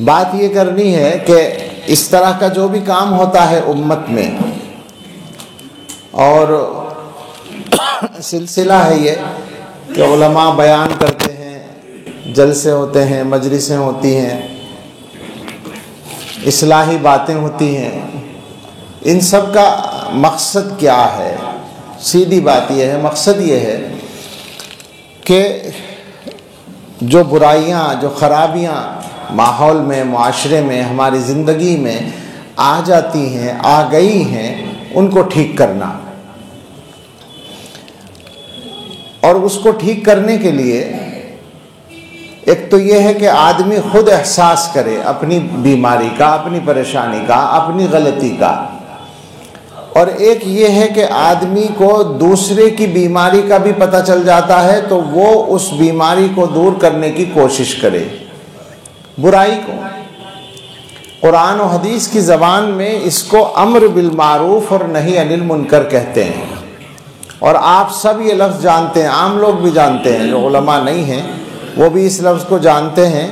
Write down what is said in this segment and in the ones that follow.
بات یہ کرنی ہے کہ اس طرح کا جو بھی کام ہوتا ہے امت میں، اور سلسلہ ہے یہ کہ علماء بیان کرتے ہیں، جلسے ہوتے ہیں، مجلسیں ہوتی ہیں، اصلاحی باتیں ہوتی ہیں، ان سب کا مقصد کیا ہے؟ سیدھی بات یہ ہے، مقصد یہ ہے کہ جو برائیاں، جو خرابیاں ماحول میں، معاشرے میں، ہماری زندگی میں آ جاتی ہیں، آ گئی ہیں، ان کو ٹھیک کرنا۔ اور اس کو ٹھیک کرنے کے لیے ایک تو یہ ہے کہ آدمی خود احساس کرے اپنی بیماری کا، اپنی پریشانی کا، اپنی غلطی کا، اور ایک یہ ہے کہ آدمی کو دوسرے کی بیماری کا بھی پتہ چل جاتا ہے تو وہ اس بیماری کو دور کرنے کی کوشش کرے، برائی کو۔ قرآن و حدیث کی زبان میں اس کو امر بالمعروف اور نہی عن المنکر کہتے ہیں، اور آپ سب یہ لفظ جانتے ہیں، عام لوگ بھی جانتے ہیں، جو علماء نہیں ہیں وہ بھی اس لفظ کو جانتے ہیں،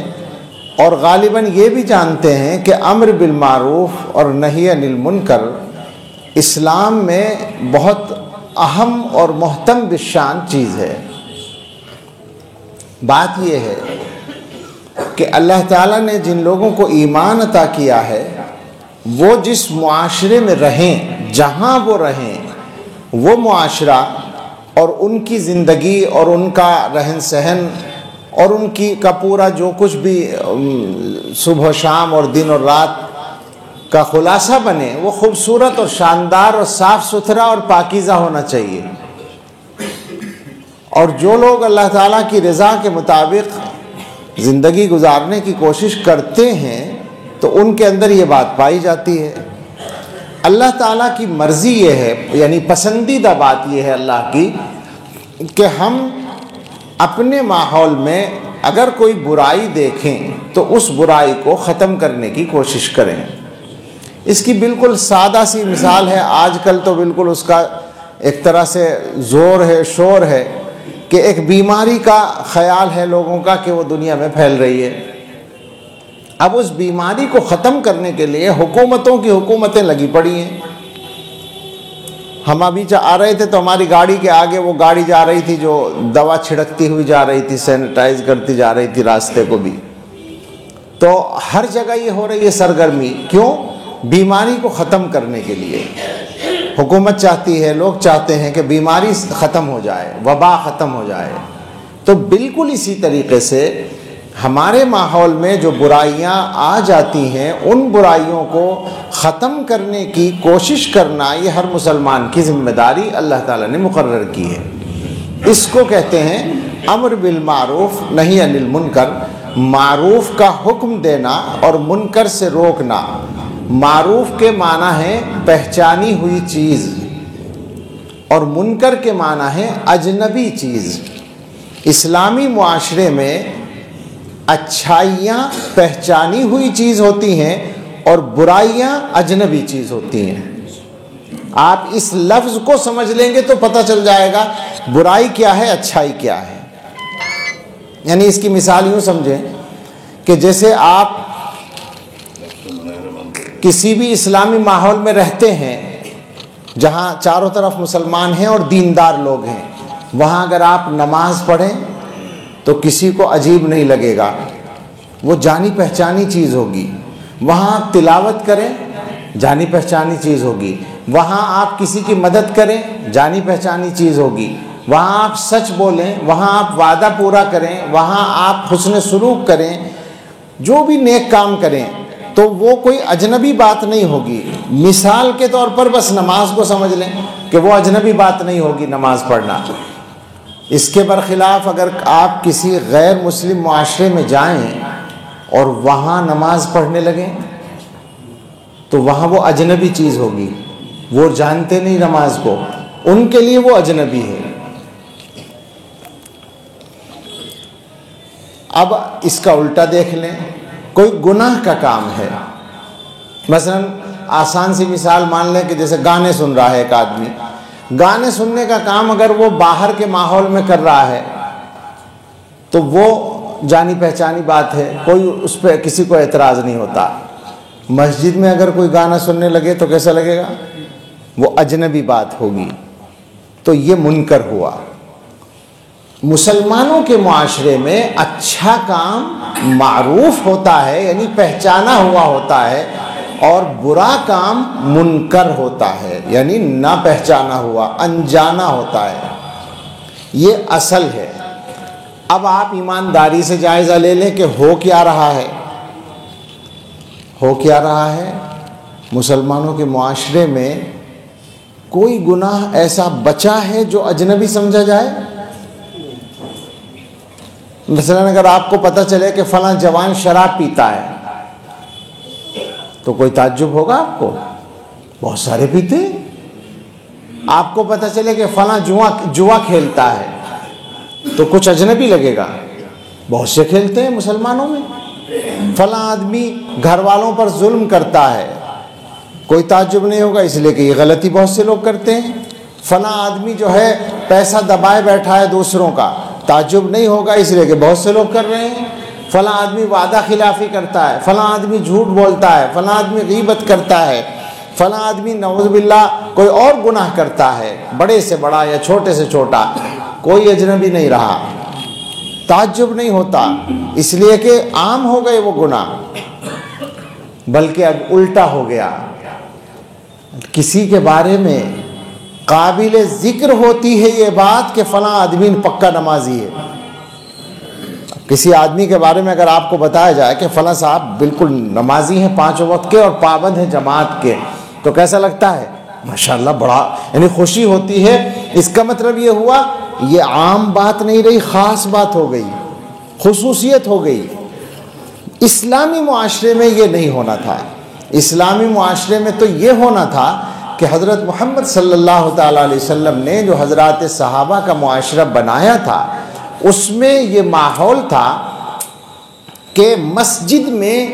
اور غالباً یہ بھی جانتے ہیں کہ امر بالمعروف اور نہی عن المنکر اسلام میں بہت اہم اور محتم بالشان چیز ہے۔ بات یہ ہے کہ اللہ تعالیٰ نے جن لوگوں کو ایمان عطا کیا ہے، وہ جس معاشرے میں رہیں، جہاں وہ رہیں، وہ معاشرہ اور ان کی زندگی اور ان کا رہن سہن اور ان کا پورا جو کچھ بھی صبح و شام اور دن اور رات کا خلاصہ بنے، وہ خوبصورت اور شاندار اور صاف ستھرا اور پاکیزہ ہونا چاہیے۔ اور جو لوگ اللہ تعالیٰ کی رضا کے مطابق زندگی گزارنے کی کوشش کرتے ہیں تو ان کے اندر یہ بات پائی جاتی ہے۔ اللہ تعالیٰ کی مرضی یہ ہے، یعنی پسندیدہ بات یہ ہے اللہ کی، کہ ہم اپنے ماحول میں اگر کوئی برائی دیکھیں تو اس برائی کو ختم کرنے کی کوشش کریں۔ اس کی بالکل سادہ سی مثال ہے، آج کل تو بالکل اس کا ایک طرح سے زور ہے، شور ہے، کہ ایک بیماری کا خیال ہے لوگوں کا کہ وہ دنیا میں پھیل رہی ہے۔ اب اس بیماری کو ختم کرنے کے لیے حکومتوں کی حکومتیں لگی پڑی ہیں۔ ہم ابھی آ رہے تھے تو ہماری گاڑی کے آگے وہ گاڑی جا رہی تھی جو دوا چھڑکتی ہوئی جا رہی تھی، سینیٹائز کرتی جا رہی تھی راستے کو بھی۔ تو ہر جگہ یہ ہو رہی ہے سرگرمی، کیوں؟ بیماری کو ختم کرنے کے لیے حکومت چاہتی ہے، لوگ چاہتے ہیں کہ بیماری ختم ہو جائے، وبا ختم ہو جائے۔ تو بالکل اسی طریقے سے ہمارے ماحول میں جو برائیاں آ جاتی ہیں، ان برائیوں کو ختم کرنے کی کوشش کرنا یہ ہر مسلمان کی ذمہ داری اللہ تعالیٰ نے مقرر کی ہے۔ اس کو کہتے ہیں امر بالمعروف نہی عن المنکر، معروف کا حکم دینا اور منکر سے روکنا۔ معروف کے معنی ہے پہچانی ہوئی چیز، اور منکر کے معنی ہے اجنبی چیز۔ اسلامی معاشرے میں اچھائیاں پہچانی ہوئی چیز ہوتی ہیں اور برائیاں اجنبی چیز ہوتی ہیں۔ آپ اس لفظ کو سمجھ لیں گے تو پتہ چل جائے گا برائی کیا ہے، اچھائی کیا ہے۔ یعنی اس کی مثال یوں سمجھیں کہ جیسے آپ کسی بھی اسلامی ماحول میں رہتے ہیں جہاں چاروں طرف مسلمان ہیں اور دیندار لوگ ہیں، وہاں اگر آپ نماز پڑھیں تو کسی کو عجیب نہیں لگے گا، وہ جانی پہچانی چیز ہوگی۔ وہاں آپ تلاوت کریں، جانی پہچانی چیز ہوگی۔ وہاں آپ کسی کی مدد کریں، جانی پہچانی چیز ہوگی۔ وہاں آپ سچ بولیں، وہاں آپ وعدہ پورا کریں، وہاں آپ حسن سلوک کریں، جو بھی نیک کام کریں تو وہ کوئی اجنبی بات نہیں ہوگی۔ مثال کے طور پر بس نماز کو سمجھ لیں کہ وہ اجنبی بات نہیں ہوگی نماز پڑھنا۔ اس کے برخلاف اگر آپ کسی غیر مسلم معاشرے میں جائیں اور وہاں نماز پڑھنے لگیں تو وہاں وہ اجنبی چیز ہوگی، وہ جانتے نہیں نماز کو، ان کے لیے وہ اجنبی ہے۔ اب اس کا الٹا دیکھ لیں، کوئی گناہ کا کام ہے، مثلا آسان سی مثال مان لیں کہ جیسے گانے سن رہا ہے ایک آدمی، گانے سننے کا کام اگر وہ باہر کے ماحول میں کر رہا ہے تو وہ جانی پہچانی بات ہے، کوئی اس پہ کسی کو اعتراض نہیں ہوتا۔ مسجد میں اگر کوئی گانا سننے لگے تو کیسا لگے گا؟ وہ اجنبی بات ہوگی، تو یہ منکر ہوا۔ مسلمانوں کے معاشرے میں اچھا کام معروف ہوتا ہے، یعنی پہچانا ہوا ہوتا ہے، اور برا کام منکر ہوتا ہے، یعنی نہ پہچانا ہوا، انجانا ہوتا ہے۔ یہ اصل ہے۔ اب آپ ایمانداری سے جائزہ لے لیں کہ ہو کیا رہا ہے۔ ہو کیا رہا ہے؟ مسلمانوں کے معاشرے میں کوئی گناہ ایسا بچا ہے جو اجنبی سمجھا جائے؟ مثلا اگر آپ کو پتہ چلے کہ فلاں جوان شراب پیتا ہے تو کوئی تعجب ہوگا آپ کو؟ بہت سارے پیتے ہیں۔ آپ کو پتہ چلے کہ فلاں جوا کھیلتا ہے تو کچھ اجنبی لگے گا؟ بہت سے کھیلتے ہیں مسلمانوں میں۔ فلاں آدمی گھر والوں پر ظلم کرتا ہے، کوئی تعجب نہیں ہوگا، اس لیے کہ یہ غلطی بہت سے لوگ کرتے ہیں۔ فلاں آدمی جو ہے پیسہ دبائے بیٹھا ہے دوسروں کا، تعجب نہیں ہوگا، اس لیے کہ بہت سے لوگ کر رہے ہیں۔ فلاں آدمی وعدہ خلافی کرتا ہے، فلاں آدمی جھوٹ بولتا ہے، فلاں آدمی غیبت کرتا ہے، فلاں آدمی نعوذ باللہ کوئی اور گناہ کرتا ہے، بڑے سے بڑا یا چھوٹے سے چھوٹا، کوئی اجنبی نہیں رہا، تعجب نہیں ہوتا، اس لیے کہ عام ہو گئے وہ گناہ۔ بلکہ اب الٹا ہو گیا، کسی کے بارے میں قابل ذکر ہوتی ہے یہ بات کہ فلاں آدمی پکا نمازی ہے۔ کسی آدمی کے بارے میں اگر آپ کو بتایا جائے کہ فلاں صاحب بالکل نمازی ہیں، 5 وقت کے اور پابند ہیں جماعت کے، تو کیسا لگتا ہے؟ ماشاءاللہ، بڑا یعنی خوشی ہوتی ہے۔ اس کا مطلب یہ ہوا یہ عام بات نہیں رہی، خاص بات ہو گئی، خصوصیت ہو گئی۔ اسلامی معاشرے میں یہ نہیں ہونا تھا۔ اسلامی معاشرے میں تو یہ ہونا تھا کہ حضرت محمد صلی اللہ تعالیٰ علیہ وسلم نے جو حضرات صحابہ کا معاشرہ بنایا تھا، اس میں یہ ماحول تھا کہ مسجد میں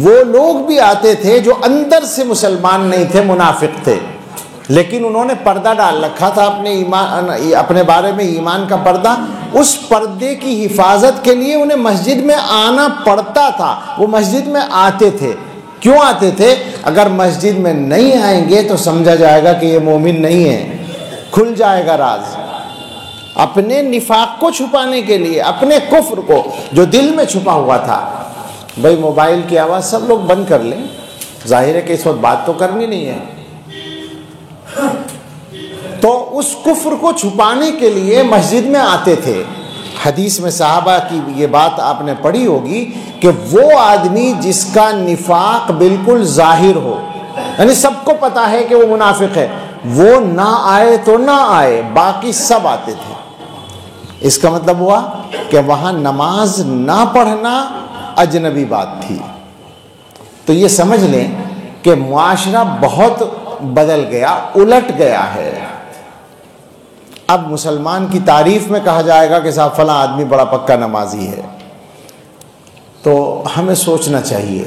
وہ لوگ بھی آتے تھے جو اندر سے مسلمان نہیں تھے، منافق تھے، لیکن انہوں نے پردہ ڈال رکھا تھا اپنے بارے میں، ایمان کا پردہ۔ اس پردے کی حفاظت کے لیے انہیں مسجد میں آنا پڑتا تھا، وہ مسجد میں آتے تھے۔ کیوں آتے تھے؟ اگر مسجد میں نہیں آئیں گے تو سمجھا جائے گا کہ یہ مومن نہیں ہے، کھل جائے گا راز۔ اپنے نفاق کو چھپانے کے لیے، اپنے کفر کو جو دل میں چھپا ہوا تھا۔ بھائی موبائل کی آواز سب لوگ بند کر لیں، ظاہر ہے کہ اس وقت بات تو کرنی نہیں ہے۔ تو اس کفر کو چھپانے کے لیے مسجد میں آتے تھے۔ حدیث میں صحابہ کی یہ بات آپ نے پڑھی ہوگی کہ وہ آدمی جس کا نفاق بالکل ظاہر ہو، یعنی سب کو پتا ہے کہ وہ منافق ہے، وہ نہ آئے تو نہ آئے، باقی سب آتے تھے۔ اس کا مطلب ہوا کہ وہاں نماز نہ پڑھنا اجنبی بات تھی۔ تو یہ سمجھ لیں کہ معاشرہ بہت بدل گیا، الٹ گیا ہے۔ اب مسلمان کی تعریف میں کہا جائے گا کہ صاحب فلاں آدمی بڑا پکا نمازی ہے، تو ہمیں سوچنا چاہیے۔